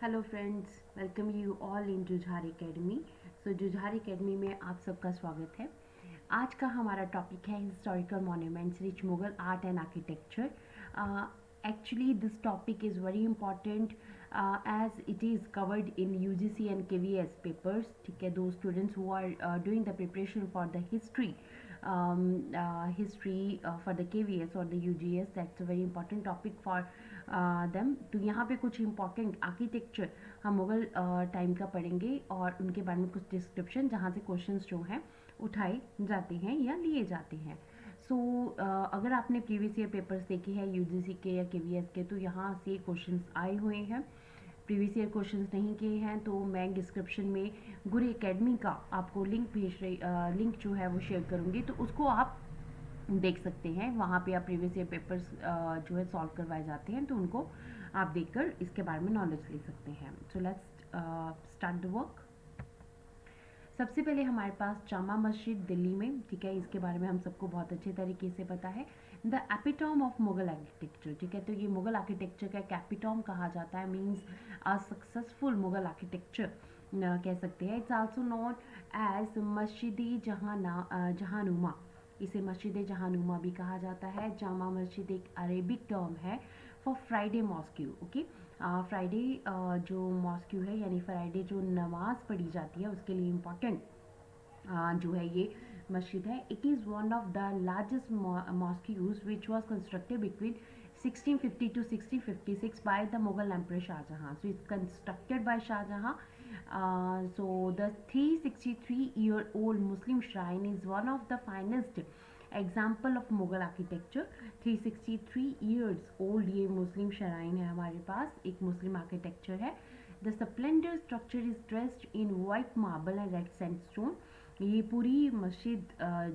Hello friends, welcome you all in Jujhar academy. So Jujhar academy में आप सबका स्वागत है। आज का हमारा टॉपिक है historical monuments rich Mughal art and architecture. Actually this topic is very important as it is covered in UGC and KVS papers. ठीक है, दो students who are doing the preparation for the history for the KVS or the UGS, that's a very important topic for them. तो यहाँ पे कुछ important architecture हम Mughal time का पढ़ेंगे और उनके बारे में कुछ डिस्क्रिप्शन जहाँ से क्वेश्चंस जो हैं उठाए जाते हैं या लिए जाते हैं। सो अगर आपने प्रीवियस ईयर पेपर्स देखे हैं UGC के या KVS के, तो यहाँ से क्वेश्चंस आए हुए हैं। प्रीवियस ईयर क्वेश्चंस नहीं किए हैं तो मैं डिस्क्रिप्शन में गुरु एकेडमी का आपको लिंक जो है वो शेयर करूँगी, तो उसको आप देख सकते हैं। वहाँ पे आप प्रीवियस ईयर पेपर्स जो है सॉल्व करवाए जाते हैं, तो उनको आप देखकर इसके बारे में नॉलेज ले सकते हैं। So let's start the work. सबसे पहले हमारे पास जामा मस्जिद दिल्ली में, ठीक है, इसके बारे में हम सबको बहुत अच्छे तरीके से पता है। The epitome of Mughal architecture, ठीक है, तो ये मुगल आर्किटेक्चर का एक एपिटॉम कहा जाता है, means a successful Mughal architecture कह सकते हैं। इट्स आल्सो नोन एज मस्जिद जहानुमा, इसे मस्जिद जहानुमा भी कहा जाता है। जामा मस्जिद एक अरेबिक टर्म है for Friday mosque. Okay, Friday जो मॉस्क्यू है यानी फ्राइडे जो नमाज पढ़ी जाती है उसके लिए इम्पॉर्टेंट जो है ये मस्जिद है। It is one of the largest mosques which was constructed between 1650 to 1656 by the Mughal Emperor Shah Jahan. So it's constructed by Shah Jahan. So the 363-year-old Muslim shrine is one of the finest example of Mughal architecture. 363 years old ये मुस्लिम shrine है हमारे पास, एक मुस्लिम architecture है। The splendour structure is dressed in white marble and red sandstone. ये पूरी मस्जिद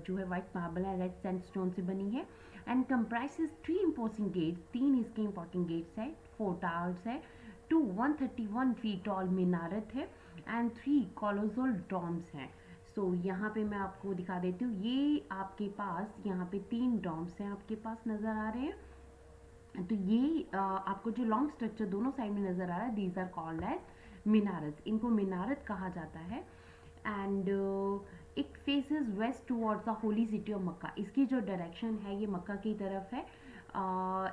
जो है white marble and red sandstone से बनी है। एंड कंप्राइजेज 3 इम्पोजिंग गेट्स, 3 इसके इंपॉर्टेंट गेट्स है, 4 टावर्स है, 2 131 फीट टॉल मीनारत है एंड 3 कॉलोसल डॉम्स हैं। सो यहाँ पे मैं आपको दिखा देती हूँ, ये आपके पास यहाँ पे 3 डॉम्स हैं आपके पास नज़र आ रहे हैं। तो ये आपको जो लॉन्ग स्ट्रक्चर दोनों साइड में नज़र आ रहा है, these are called as minarets, इनको मीनारत कहा जाता है। And it faces west towards the holy city of Mecca, इसकी जो डायरेक्शन है ये मक्का की तरफ है।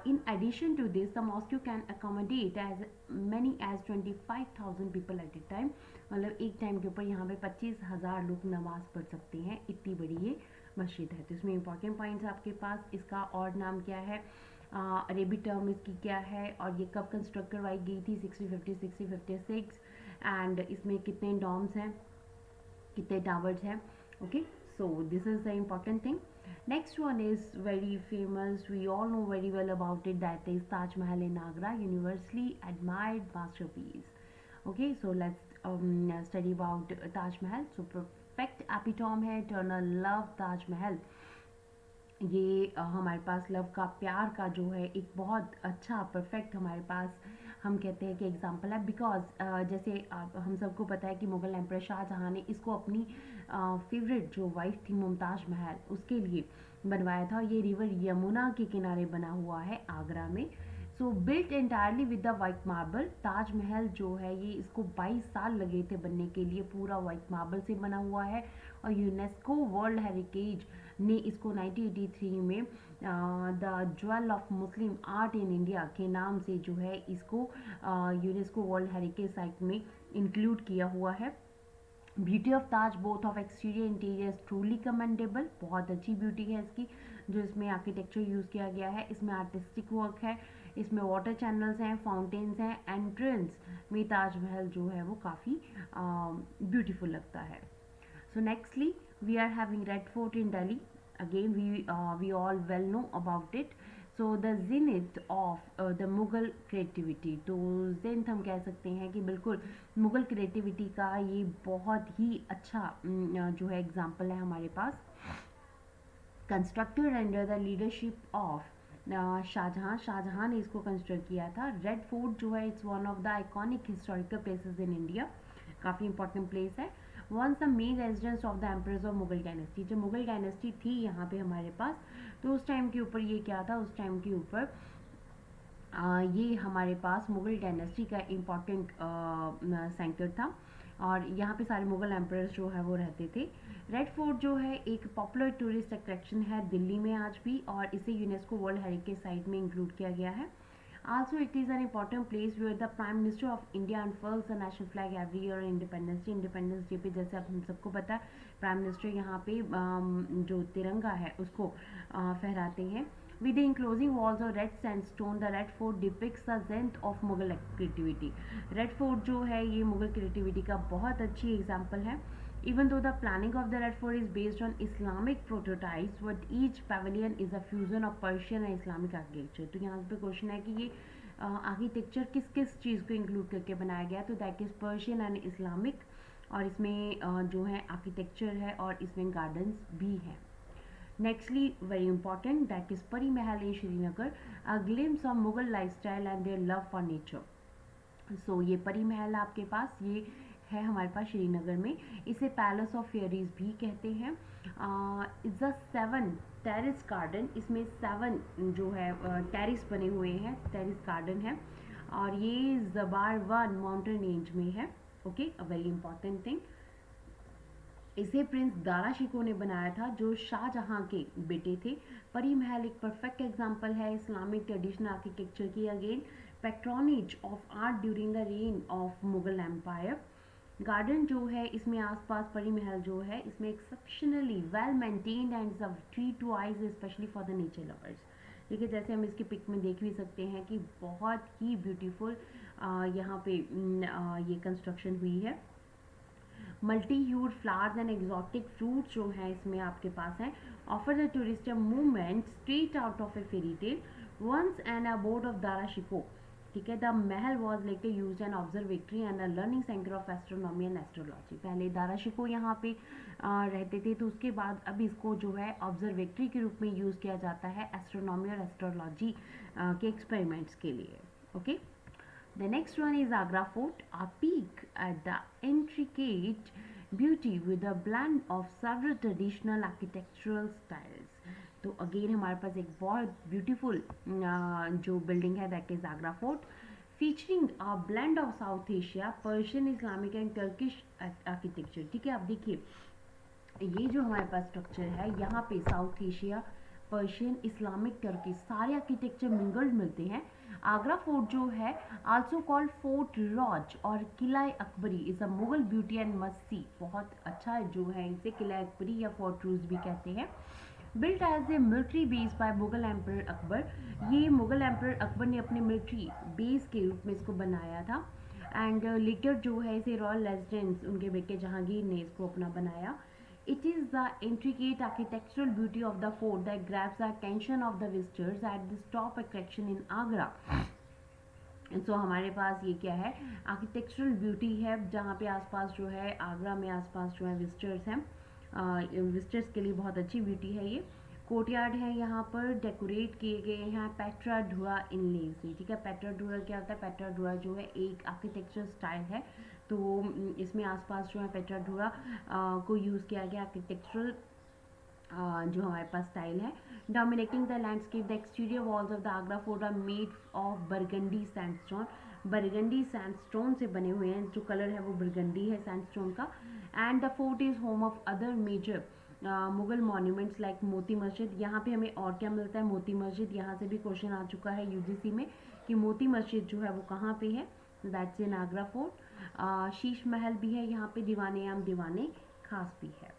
In addition to this, the mosque can accommodate as many as 25,000 people at a time। मतलब एक टाइम के ऊपर यहाँ पे 25,000 लोग नमाज पढ़ सकते हैं, इतनी बड़ी ये मस्जिद है। तो इसमें इंपॉर्टेंट पॉइंट्स आपके पास, इसका और नाम क्या है, अरेबिक टर्म इसकी क्या है, और ये कब कंस्ट्रक्ट करवाई गई थी, 1650 1656, एंड इसमें कितने डॉम्स हैं, कितने टावर्स हैं। Okay, so this is the important thing. Next one is very famous, we all know very well about it, that is Taj Mahal in Agra, universally admired masterpiece. Okay, so let's study about Taj Mahal. So perfect epitome है eternal love Taj Mahal। ये हमारे पास love का, प्यार का जो है एक बहुत अच्छा परफेक्ट हमारे पास हम कहते हैं कि एग्जाम्पल है। बिकॉज जैसे हम सबको पता है कि मुग़ल एम्परर शाहजहाँ ने इसको अपनी फेवरेट जो वाइफ थी मुमताज़ महल, उसके लिए बनवाया था। ये रिवर यमुना के किनारे बना हुआ है आगरा में। So built entirely with the white marble, Taj Mahal जो है ये इसको 22 साल लगे थे बनने के लिए, पूरा वाइट मार्बल से बना हुआ है। और यूनेस्को वर्ल्ड हेरिटेज ने इसको 1983 में the jewel of Muslim art in India के नाम से जो है इसको यूनेस्को वर्ल्ड हेरिटेज साइट में इंक्लूड किया हुआ है। Beauty of Taj both of exterior interior truly commendable, बहुत अच्छी ब्यूटी है इसकी जो इसमें आर्किटेक्चर यूज़ किया गया है। इसमें आर्टिस्टिक वर्क है, इसमें वाटर चैनल्स हैं, फाउंटेन्स हैं, एंट्रेंस में ताजमहल जो है वो काफ़ी ब्यूटीफुल लगता है। So nextly, we are having Red Fort in Delhi. Again, we all well know about it. So the zenith of the Mughal creativity. तो zenith हम कह सकते हैं कि बिल्कुल मुग़ल क्रिएटिविटी का ये बहुत ही अच्छा जो है एग्जाम्पल है हमारे पास। Constructed under the leadership of Shah Jahan ने इसको कंस्ट्रक्ट किया था। रेड फोर्ट जो है it's one of the iconic historical places in India, काफ़ी इंपॉर्टेंट प्लेस है। Once the main residence of the emperors of Mughal dynasty, जब मुगल डायनेस्टी थी यहाँ पे हमारे पास, तो उस टाइम के ऊपर ये क्या था, उस टाइम के ऊपर ये हमारे पास मुग़ल डायनेस्टी का इम्पॉर्टेंट सेंटर था और यहाँ पे सारे मुग़ल एम्परर्स जो है वो रहते थे। रेड फोर्ट जो है एक पॉपुलर टूरिस्ट अट्रैक्शन है दिल्ली में आज भी, और इसे यूनेस्को वर्ल्ड हेरिटेज साइट में इंक्लूड किया गया है। Also, it is an important place where the Prime Minister of India unfurls the national flag every year on Independence Day पे जैसे आप हम सबको पता है प्राइम मिनिस्टर यहाँ पे जो तिरंगा है उसको फहराते हैं। With the enclosing walls of red sandstone, the Red Fort depicts the zenith of Mughal creativity. Red Fort जो है ये मुगल क्रिएटिविटी का बहुत अच्छी एग्जाम्पल है। Even though the planning of the Red Fort is based on Islamic prototypes, but each pavilion is a fusion of Persian and Islamic architecture. तो यहाँ पे क्वेश्चन है कि ये आर्किटेक्चर किस किस चीज़ को इंक्लूड करके बनाया गया, तो that is Persian and Islamic, और इसमें जो है आर्किटेक्चर है और इसमें गार्डन्स भी हैं। Nextly, very important, that is Pari Mahal in Srinagar, a glimpse of Mughal lifestyle and their love for nature. So ये परी महल आपके पास ये है हमारे पास श्रीनगर में, इसे पैलेस ऑफ फेयरीज भी कहते हैं। इट्स अ 7 टेरिस गार्डन, इसमें 7 जो है टेरिस बने हुए हैं, टेरिस गार्डन है, और ये ज़बारवन माउंटेन रेंज में है। Okay, a very important thing. इसे प्रिंस दारा शिकोह ने बनाया था जो शाहजहां के बेटे थे। परी महल एक परफेक्ट एग्जाम्पल है इस्लामिक ट्रेडिशनल आर्किटेक्चर की, again patronage of art during the reign of Mughal empire. Garden जो है इसमें आसपास परी महल जो है इसमें exceptionally well maintained and a treat to eyes specially for the nature lovers. देखिए जैसे हम इसकी पिक में देख भी सकते हैं कि बहुत ही ब्यूटीफुल यहाँ पे ये कंस्ट्रक्शन हुई है। Multi hued flowers and exotic fruit जो हैं इसमें आपके पास हैं, offer the tourist a movement straight out of a fairy tale once and abode of Dara Shikoh. ठीक है, the Mahal was later use an observatory and a learning centre of astronomy and astrology. पहले दारा शिकोह यहाँ पे रहते थे, तो उसके बाद अब इसको जो है ऑब्जर्वेटरी के रूप में यूज़ किया जाता है एस्ट्रोनॉमी और एस्ट्रोलॉजी के एक्सपेरिमेंट्स के लिए। Okay, the next one is Agra Fort, a peak at the intricate beauty with a blend of several traditional architectural styles. तो अगेन हमारे पास एक बहुत ब्यूटीफुल जो बिल्डिंग है that is Agra fort, featuring a blend of south Asia, Persian, Islamic and Turkish architecture. ठीक है, आप देखिए ये जो हमारे पास स्ट्रक्चर है यहाँ पे south Asia, Persian, Islamic, Turkey सारे आर्किटेक्चर मिंगल्ड मिलते हैं। आगरा फोर्ट जो है आल्सो कॉल्ड फोर्ट लॉज और Qila Akbari is a Mughal beauty and must see, बहुत अच्छा जो है इसे किला अकबरी या फोर्ट रूज भी कहते हैं। Built as a military base by Mughal emperor Akbar, ये मुगल एम्पर अकबर ने अपने मिलिट्री बेस के रूप में इसको बनाया था। एंड लेटर जो है इसे रॉयल रेजिडेंस उनके बेटे जहांगीर ने इसको अपना बनाया। It is the intricate architectural beauty of the fort that grabs the attention of the visitors at this top attraction in Agra. So हमारे पास ये क्या है, आर्किटेक्चरल ब्यूटी है जहाँ पे आसपास जो है आगरा में आसपास जो है विजिटर्स हैं, विजिटर्स के लिए बहुत अच्छी ब्यूटी है ये। कोर्टयार्ड है यहाँ पर डेकोरेट किए गए हैं पेट्रा डुरा इनले से। ठीक है, पेट्रा डुरा क्या होता है, पेट्रा डुरा जो है एक आर्किटेक्चर स्टाइल है, तो इसमें आसपास जो है पेट्रा डुरा को यूज़ किया गया आर्किटेक्चरल जो हमारे पास स्टाइल है। Dominating the landscape the exterior walls of the Agra fort are made of burgundy sandstone, burgundy sandstone से बने हुए हैं, जो कलर है वो बरगंडी है सैंडस्टोन का। And the fort is home of other major Mughal monuments like Moti Masjid. यहाँ पे हमें और क्या मिलता है, मोती मस्जिद, यहाँ से भी क्वेश्चन आ चुका है यूजीसी में कि मोती मस्जिद जो है वो कहाँ पे है, that's in Agra fort. Sheesh Mahal भी है यहाँ पे, दीवाने आम दीवाने खास भी है।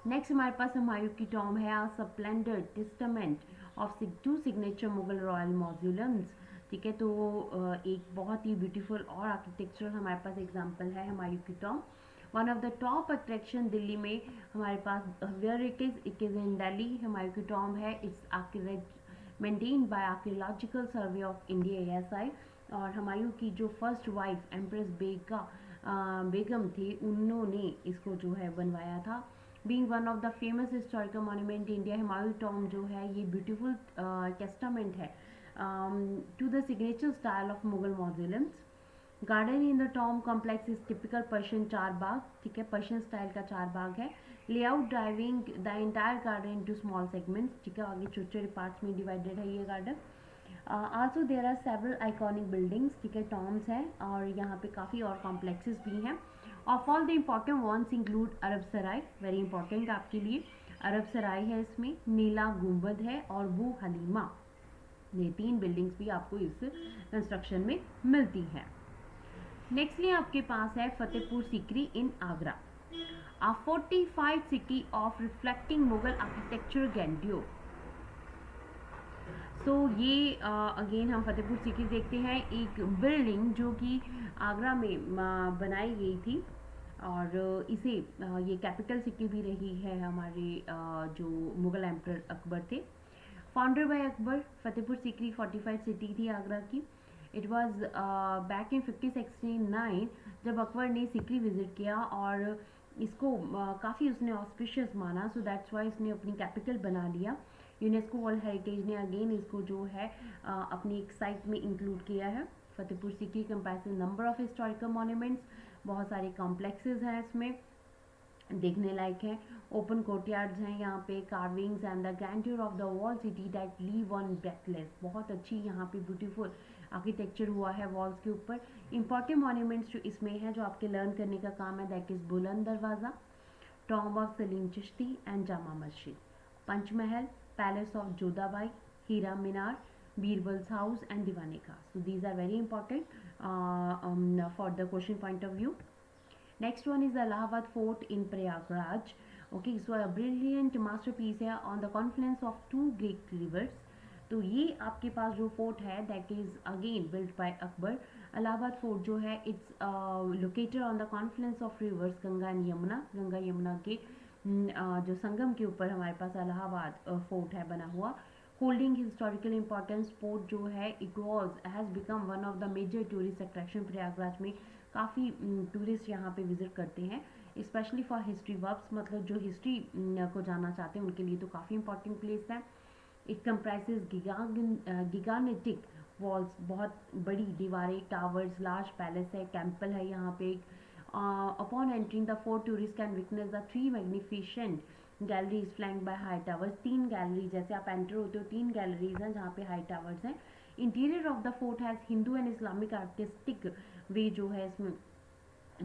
नेक्स्ट हमारे पास हुमायूं की टॉम है, a splendour testament of two signature Mughal royal mausoleums. ठीक है, तो एक बहुत ही ब्यूटीफुल और आर्किटेक्चरल हमारे पास एग्जांपल है हुमायूं की tomb. One of the top attraction Delhi में हमारे पास where it is in Delhi, Humayun की टॉम है, it's maintained by archaeological survey of India ASI। और हुमायूं की जो फर्स्ट वाइफ एम्प्रेस बेगम थी, उन्होंने इसको जो है बनवाया था। Being one of the famous historical monument India, Humayun tomb जो है ये ब्यूटीफुल टेस्टामेंट है to the signature style of Mughal mausoleums. Garden in the tomb complex is typical Persian char bagh. ठीक है, पर्शियन स्टाइल का चार बाग है। Layout driving the entire garden into small segments. ठीक है, आगे छोटे छोटे पार्ट्स में डिवाइडेड है ये garden. Also there are several iconic buildings, ठीक है, टॉम्स हैं और यहाँ पे काफ़ी और कॉम्प्लेक्सेस भी हैं. Of all the important once include Arab Sarai, very important आपके लिए. अरब सराय है, इसमें नीला गुंबद है और वो हलीमा. ये 3 बिल्डिंग्स भी आपको इस कंस्ट्रक्शन में मिलती हैं. नेक्स्टली आपके पास है फतेहपुर सीकरी इन Agra, a fortified city of reflecting Mughal architecture grandeur. सो ये अगेन हम फतेहपुर सीकरी देखते हैं, एक बिल्डिंग जो कि आगरा में बनाई गई थी और इसे ये कैपिटल सिटी भी रही है हमारे जो मुग़ल एम्परर अकबर थे. Founded by Akbar, Fatehpur Sikri fortified city थी आगरा की. इट वॉज बैक इन 1569 जब अकबर ने सीकरी विजिट किया और इसको काफ़ी उसने ऑस्पिशियस माना, सो दैट्स वाई उसने अपनी कैपिटल बना लिया. यूनेस्को वर्ल्ड हेरिटेज ने अगेन इसको जो है अपनी एक साइट में इंक्लूड किया है. Fatehpur Sikri comprises number of historical monuments, बहुत सारे कॉम्प्लेक्सेस हैं इसमें, देखने लायक है. ओपन कोर्टयार्ड्स हैं यहाँ पे, carvings and the grandeur of the wall city that leave on breathless. बहुत अच्छी यहाँ पे ब्यूटीफुल आर्किटेक्चर हुआ है वॉल्स के ऊपर. इंपॉर्टेंट मॉन्यूमेंट्स जो इसमें है जो आपके लर्न करने का काम है, that is Buland Darwaza, tomb of Salim Chishti and Jama Masjid, Panch Mahal, palace of Jodhabai, Hira Minar, Birbal's house and Diwane का. So these are very important for the question point of view. Next one is the Allahabad Fort in Prayagraj. Okay, so a brilliant masterpiece है on the confluence of two great rivers. तो ये आपके पास जो fort है that is again built by Akbar. Allahabad fort जो है it's located on the Confluence of reverse Ganga and Yamuna. Ganga Yamuna के जो संगम के ऊपर हमारे पास इलाहाबाद फोर्ट है बना हुआ. होल्डिंग हिस्टोरिकल इंपॉर्टेंस, पोर्ट जो है it was has become one of the major tourist attraction. Prayagraj में काफ़ी टूरिस्ट यहाँ पे विजिट करते हैं, स्पेशली फॉर हिस्ट्री वर्क्स, मतलब जो हिस्ट्री को जानना चाहते हैं उनके लिए तो काफ़ी इंपॉर्टेंट प्लेस है. इट कंप्राइजेज गिगानेटिक वॉल्स, बहुत बड़ी दीवारें, टावर्स, लार्ज पैलेस है, टेम्पल है यहाँ पे. Upon entering the fort tourist can witness the 3 magnificent galleries flanked by high towers. 3 gallery, जैसे आप एंटर होते हो 3 गैलरीज हैं जहाँ पे हाई टावर्स हैं. Interior of the fort has Hindu and Islamic artistic way जो है इसमें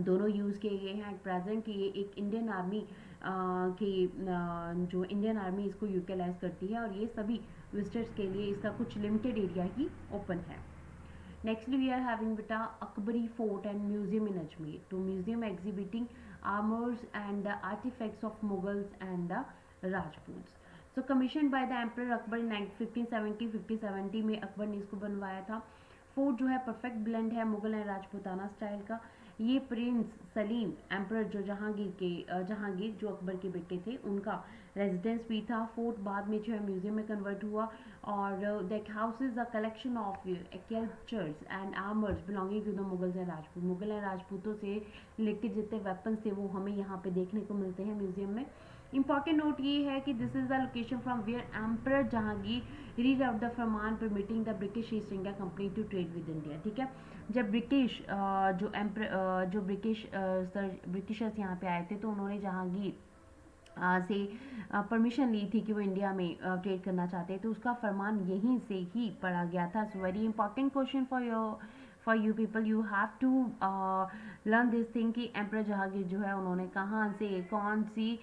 दोनों यूज़ किए गए हैं. एट प्रेजेंट ये एक इंडियन आर्मी जो इंडियन आर्मी इसको यूटिलाइज करती है और ये सभी विजिटर्स के लिए इसका कुछ लिमिटेड एरिया ही ओपन है. नेक्स्ट वी आर हैविंग बेटा Akbari fort and museum in Ajmer. तो museum exhibiting armours and the artefacts of Mughals and the Rajputs. So commission by the emperor Akbar in 1570 में अकबर ने इसको बनवाया था. फोर्ट जो है परफेक्ट ब्लेंड है मुगल एंड राजपूताना स्टाइल का. ये प्रिंस सलीम एम्परर जो जहांगीर जो अकबर के बेटे थे उनका रेजिडेंस भी था. फोर्ट बाद में जो है म्यूजियम में कन्वर्ट हुआ और that house is a collection of sculptures and armours belonging to the Mughals and Rajput. Mughal and राजपूतों से रिलेटेड जितने वेपन्स थे वो हमें यहाँ पे देखने को मिलते हैं म्यूजियम में. इंपॉर्टेंट नोट ये है कि this is the location from where emperor Jahangir read out the farman permitting the British East India Company to trade with India. ठीक है, जब ब्रिटिश जो ब्रिटिशर्स यहाँ पे आए थे तो उन्होंने जहांगीर से परमिशन ली थी कि वो इंडिया में ट्रेड करना चाहते हैं, तो उसका फरमान यहीं से ही पढ़ा गया था. So very important question for you people, you have to learn this thing कि एम्परर जहांगीर जो है उन्होंने कहाँ से कौन सी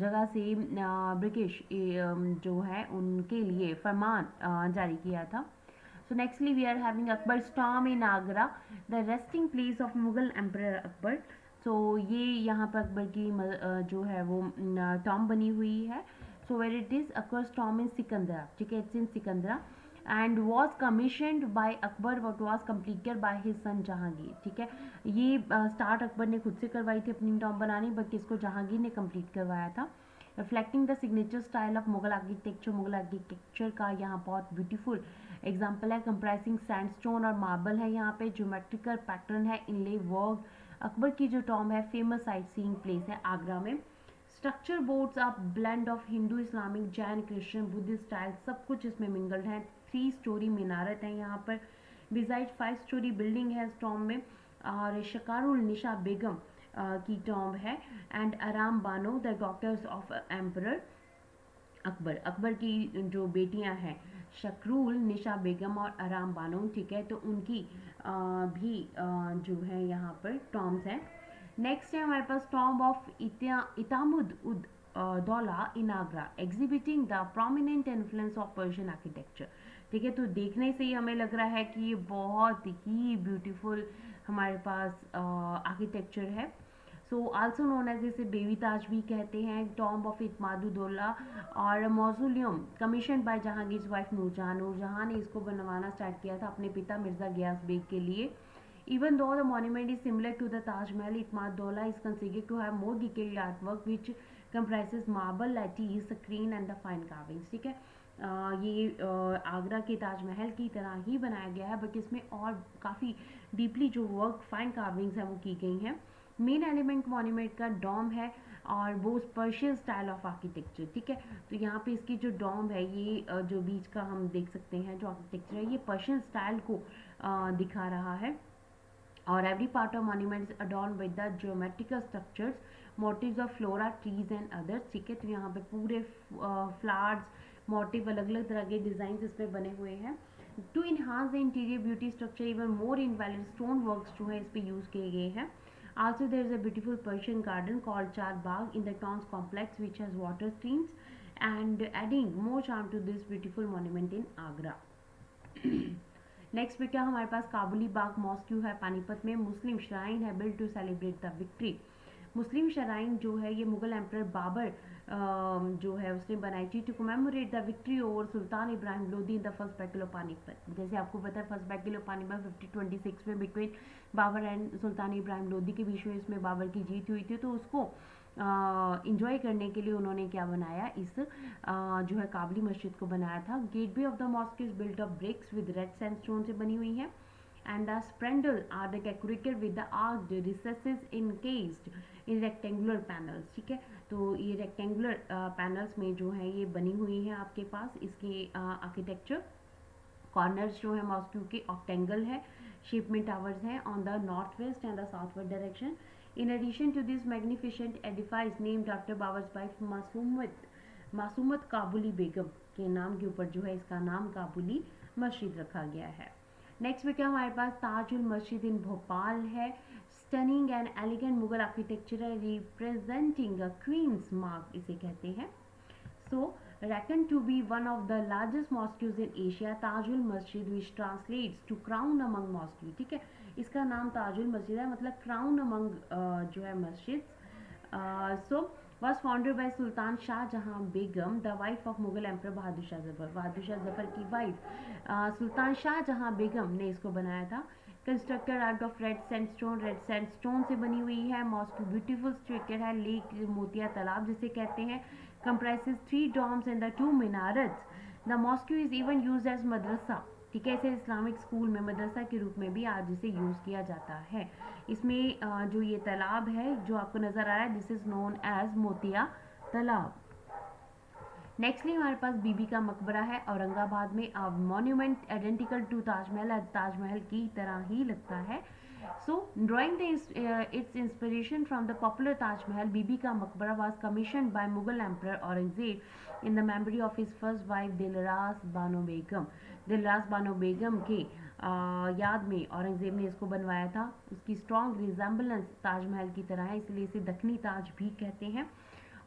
जगह से ब्रिटिश जो है उनके लिए फरमान जारी किया था. So nextly we are having Akbar's tomb in Agra, the resting place of Mughal Emperor Akbar. So ये यहाँ पर अकबर की जो है वो टॉम बनी हुई है. So where it is, Akbar's tomb in Sikandra, ठीक है, it's in Sikandra and was commissioned by Akbar but was completed by his son Jahangir. ठीक है, ये स्टार्ट अकबर ने खुद से करवाई थी अपनी टॉम बनानी, बट इसको जहांगीर ने कंप्लीट करवाया था. Reflecting the signature style of Mughal architecture. Mughal architecture का यहाँ बहुत ब्यूटीफुल एग्जाम्पल है. कंप्राइजिंग सैंडस्टोन और मार्बल है यहाँ पे, ज्योमेट्रिकल पैटर्न है, इनले वर्क. अकबर की जो टॉम है फेमस साइट सीइंग प्लेस है आगरा में. Structure boards of blend of Hindu, Islamic, Jain, Christian, Buddhist style सब कुछ इसमें मिंगल्ड है. 3 स्टोरी मीनारत है यहाँ पर. बिसाइड 5 स्टोरी बिल्डिंग है इस टॉम में और शकारुल निशा बेगम की टॉम है and Aram Bano the daughters of emperor Akbar. Akbar की जो बेटियां हैं शकरूल, निशा बेगम और आराम बानो, ठीक है, तो उनकी भी जो है यहाँ पर टॉम्स हैं। नेक्स्ट है हमारे पास tomb of Itimad ud Daula in Agra, exhibiting the prominent influence of Persian architecture. ठीक है, तो देखने से ही हमें लग रहा है कि ये बहुत ही ब्यूटीफुल हमारे पास आर्किटेक्चर है। सो आल्सो नोन एज, इसे बेबी ताज भी कहते हैं, टॉम्ब ऑफ इतमादुद्दौला और mausoleum commission by Jahangir wife Nur Jahan. Nur Jahan ने इसको बनवाना स्टार्ट किया था अपने पिता मिर्जा गयास बेग के लिए। Even though the monument is similar to the Taj Mahal, Itmad-Daula is considered to have more detailed artwork which comprises marble, lattice, screen and the fine carvings. ठीक है, ये आगरा के ताजमहल की तरह ही बनाया गया है, बट इसमें और काफ़ी डीपली जो वर्क फाइन कार्विंग्स हैं वो की गई हैं। मेन एलिमेंट मॉन्यूमेंट का डॉम है और वो पर्शियन स्टाइल ऑफ आर्किटेक्चर। ठीक है, तो यहाँ पे इसकी जो डॉम है, ये जो बीच का हम देख सकते हैं जो आर्किटेक्चर है, ये पर्शियन स्टाइल को दिखा रहा है। और every part of monument is adorned with the geometrical structures, motifs of flora, trees and others। ठीक है, तो यहाँ पे पूरे फ्लावर्स मोटिव, अलग अलग तरह के डिजाइन इसमें बने हुए हैं। To enhance the interior beauty structure even more inlaid stone works जो है इस पे यूज किए गए हैं। Also there is a beautiful Persian garden called Char Bagh in the Tombs complex which has water streams and adding more charm to this beautiful monument in Agra। Next पे क्या हमारे पास काबुली बाग मॉस्क्यू है पानीपत में, Muslim shrine है build to celebrate the victory. Muslim shrine जो है ये Mughal emperor Babar जो है उसने बनाई थी to commemorate the victory over sultan Ibrahim Lodi in the first battle of Panipat. जैसे आपको पता है फर्स्ट बैटल ऑफ पानीपत 1526 में between Babar and sultan Ibrahim Lodi के बीच में इसमें बाबर की जीत हुई थी, तो उसको इंजॉय करने के लिए उन्होंने क्या बनाया, इस जो है काबली मस्जिद को बनाया था। Gateway of the mosque is built of bricks with red sandstone से बनी हुई है and the spandrel are the decorated with the arched recesses encased in rectangular panels. ठीक है, तो ये रेक्टेंगुलर पैनल्स में जो है ये बनी हुई है आपके पास इसकी आर्किटेक्चर। कॉर्नर्स जो है मॉस्क्यू के ऑक्टेंगल है, शेप में टावर्स हैं on the north west and the south west direction. In addition to this magnificent edifice named after Babar's wife मासूमत काबुली बेगम के नाम के ऊपर जो है इसका नाम काबुली मस्जिद रखा गया है। नेक्स्ट में क्या हमारे पास ताजुल मस्जिद इन भोपाल है, stunning and elegant Mughal architecture है रिप्रेजेंटिंग अ क्वींस मार्क इसे कहते हैं। सो reckoned to be one of the largest mosques in Asia, Tajul Masjid which translates to crown among mosques। ठीक है, इसका नाम ताजुल मस्जिद है, मतलब क्राउन अमंग जो है मस्जिद। So was founded by Sultan Shah Jahan Begum the wife of Mughal emperor Bahadur Shah Zafar. Bahadur Shah Zafar की वाइफ सुल्तान शाहजहां बेगम ने इसको बनाया था। Constructed out of red sandstone से बनी हुई है। मॉस्क ब्यूटीफुल स्ट्रक्चर है, लेक मोतिया तालाब जिसे कहते हैं, comprises 3 domes and the 2 minarets। The mosque is even used as madrasa। ठीक है, इसे इस्लामिक स्कूल में मदरसा के रूप में भी आज इसे यूज़ किया जाता है। इसमें जो ये तालाब है जो आपको नज़र आ रहा है, दिस इज़ नोन एज मोतिया तालाब। नेक्स्टली हमारे पास बीबी का मकबरा है औरंगाबाद में, monument identical to Taj Mahal, Taj Mahal की तरह ही लगता है। So, drawing its inspiration from the popular Taj Mahal, Bibi ka Maqbara was commissioned by Mughal Emperor Aurangzeb in the memory of his first wife Dilras Bano Begum। दिलरास Bano Begum के याद में औरंगजेब ने इसको बनवाया था। उसकी स्ट्रॉन्ग रिजेंबलेंस ताजमहल की तरह है, इसलिए इसे दखनी ताज भी कहते हैं।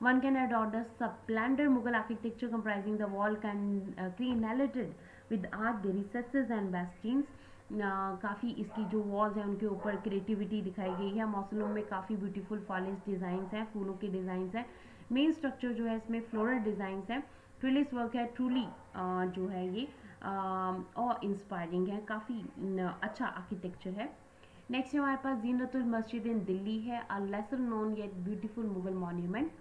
One can adopt the splendid Mughal architecture comprising the wall crenellated with arched recesses and bastions। काफ़ी इसकी जो वॉल्स हैं उनके ऊपर क्रिएटिविटी दिखाई गई है। मौसलों में काफ़ी ब्यूटीफुल फॉलेज डिज़ाइंस हैं, फूलों के डिज़ाइंस हैं। मेन स्ट्रक्चर जो है इसमें फ्लोरल डिज़ाइंस हैं। ट्रिलिस वर्क है, ट्रूली जो है ये और इंस्पायरिंग है, काफ़ी अच्छा आर्किटेक्चर है। नेक्स्ट हमारे पास जीनतुल मस्जिद इन दिल्ली है, a lesser known yet beautiful Mughal monument.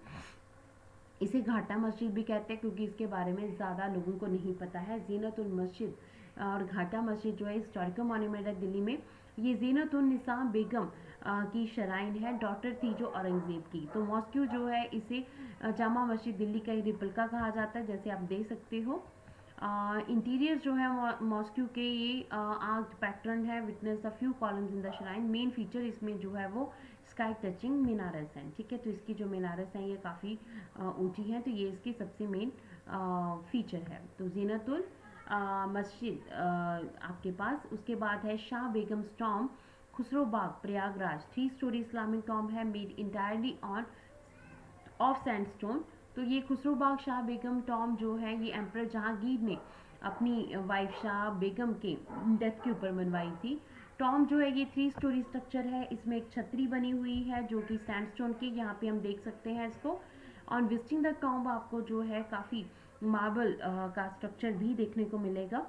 इसे घाटा मस्जिद भी कहते हैं क्योंकि इसके बारे में ज़्यादा लोगों को नहीं पता है। जीनतुल मस्जिद और घाटा मस्जिद जो है हिस्टोरिकल मॉन्यूमेंट है दिल्ली में। ये जीनतुल निसा बेगम की शराइन है, डॉटर थी जो औरंगजेब की। तो मॉस्क्यू जो है इसे जामा मस्जिद दिल्ली का ही रिप्लिका कहा जाता है, जैसे आप देख सकते हो। इंटीरियर जो है मॉस्क्यू के ये आर्क्ड पैटर्न है, witness the few columns in the shrine. Main feature इसमें जो है वो स्काई टचिंग मीनारस हैं। ठीक है, तो इसकी जो मीनारस हैं ये काफ़ी ऊंची हैं, तो ये इसकी सबसे मेन फीचर है। तो जीनतुल मस्जिद आपके पास। उसके बाद है शाह बेगम टॉम, खुसरो बाग, प्रयागराज। 3 स्टोरी इस्लामिक टॉम है, made entirely on off sandstone. तो ये खुसरो बाग शाह बेगम टॉम जो है ये एम्परर जहांगीर ने अपनी वाइफ शाह बेगम के डेथ के ऊपर बनवाई थी। टॉम जो है ये 3 स्टोरी स्ट्रक्चर है, इसमें एक छतरी बनी हुई है जो कि सैंडस्टोन की, यहाँ पे हम देख सकते हैं इसको। ऑन विजिटिंग द टॉम्ब आपको जो है काफ़ी मार्बल का स्ट्रक्चर भी देखने को मिलेगा।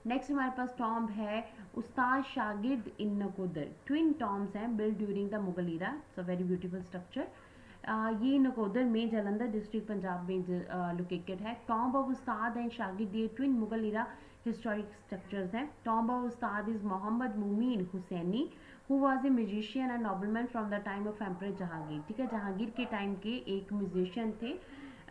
नेक्स्ट हमारे पास टॉम्ब है Ustad Shagird in Nakodar. Twin tombs हैं build during the Mughal era. It's a very beautiful structure. ये नकोदर में जालंधर डिस्ट्रिक्ट पंजाब में लोकेटेड है। Tomb of Ustad and Shagird ये twin Mughal era historic structures हैं। Tomb of Ustad is Mohammad Momin Hussaini who was a musician and nobleman from the time of emperor Jahangir. ठीक है, जहांगीर के time के एक म्यूजिशियन थे।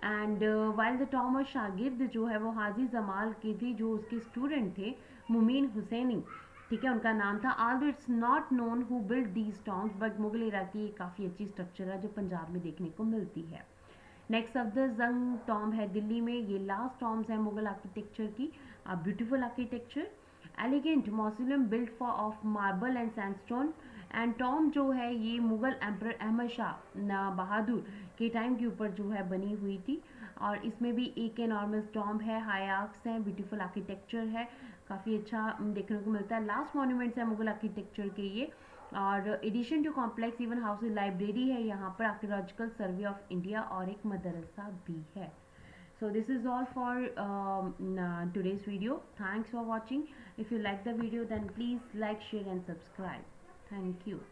एंड वाइल द टॉम और शागिर्द जो है वो हाजी जमाल के थे, जो उसके स्टूडेंट थे मुमीन हुसैनी। ठीक है, उनका नाम था। Although it's not known who build these tombs, but Mughal era की काफ़ी अच्छी स्ट्रक्चर है जो पंजाब में देखने को मिलती है। नेक्स्ट सफदरजंग टॉम्ब है दिल्ली में। ये लास्ट टॉम्ब्स है मुगल आर्किटेक्चर की, beautiful architecture. Elegant mausoleum built for of marble and sandstone. And tomb जो है ये मुगल एम्परर अहमद शाह बहादुर के टाइम के ऊपर जो है बनी हुई थी। और इसमें भी एक एनॉर्मस टॉम्ब है, हाई आर्क्स हैं, ब्यूटीफुल आर्किटेक्चर है, काफ़ी अच्छा देखने को मिलता है। लास्ट मॉन्यूमेंट्स है मुगल आर्किटेक्चर के ये। और addition to complex even house library है यहाँ पर, आर्कियोलॉजिकल सर्वे ऑफ इंडिया और एक मदरसा भी है। So this is all for today's video. Thanks for watching. If you like the video then please like, share and subscribe. Thank you.